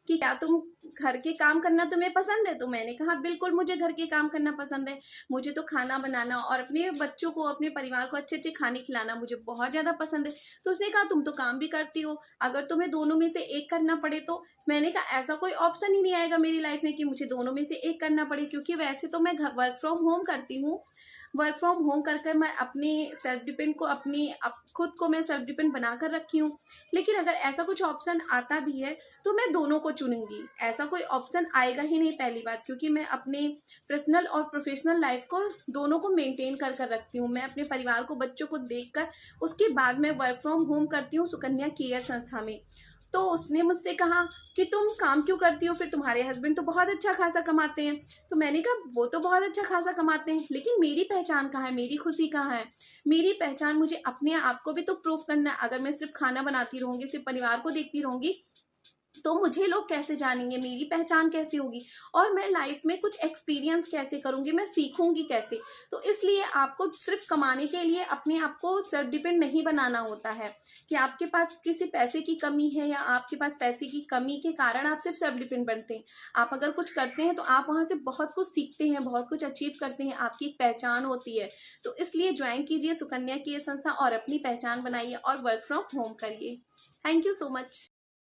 कि क्या तुम घर के काम करना तुम्हें पसंद है? तो मैंने कहा बिल्कुल मुझे घर के काम करना पसंद है, मुझे तो खाना बनाना और अपने बच्चों को, अपने परिवार को अच्छे अच्छे खाने खिलाना मुझे बहुत ज़्यादा पसंद है। तो उसने कहा तुम तो काम भी करती हो, अगर तुम्हें दोनों में से एक करना पड़े तो? मैंने कहा ऐसा कोई ऑप्शन ही नहीं आएगा मेरी लाइफ में कि मुझे दोनों में से एक करना पड़े, क्योंकि वैसे तो मैं वर्क फ्रॉम होम करती हूँ। वर्क फ्रॉम होम कर कर मैं अपनी सेल्फ डिपेंड को, खुद को मैं सेल्फ डिपेंड बना कर रखी हूँ। लेकिन अगर ऐसा कुछ ऑप्शन आता भी है तो मैं दोनों को चुनूंगी। ऐसा कोई ऑप्शन आएगा ही नहीं, पहली बात, क्योंकि मैं अपने पर्सनल और प्रोफेशनल लाइफ को दोनों को मेंटेन कर कर रखती हूँ। मैं अपने परिवार को, बच्चों को देखकर उसके बाद मैं वर्क फ्रॉम होम करती हूँ सुकन्या केयर संस्था में। तो उसने मुझसे कहा कि तुम काम क्यों करती हो, फिर तुम्हारे हस्बैंड तो बहुत अच्छा खासा कमाते हैं। तो मैंने कहा वो तो बहुत अच्छा खासा कमाते हैं, लेकिन मेरी पहचान कहाँ है, मेरी खुशी कहाँ है? मेरी पहचान, मुझे अपने आप को भी तो प्रूफ करना है। अगर मैं सिर्फ खाना बनाती रहूंगी, सिर्फ परिवार को देखती रहूंगी, तो मुझे लोग कैसे जानेंगे, मेरी पहचान कैसे होगी, और मैं लाइफ में कुछ एक्सपीरियंस कैसे करूंगी, मैं सीखूंगी कैसे? तो इसलिए आपको सिर्फ कमाने के लिए अपने आप को सेल्फ डिपेंड नहीं बनाना होता है कि आपके पास किसी पैसे की कमी है या आपके पास पैसे की कमी के कारण आप सिर्फ सेल्फ डिपेंड बनते हैं। आप अगर कुछ करते हैं तो आप वहां से बहुत कुछ सीखते हैं, बहुत कुछ अचीव करते हैं, आपकी एक पहचान होती है। तो इसलिए ज्वाइन कीजिए सुकन्या की ये संस्था और अपनी पहचान बनाइए और वर्क फ्रॉम होम करिए। Thank you so much.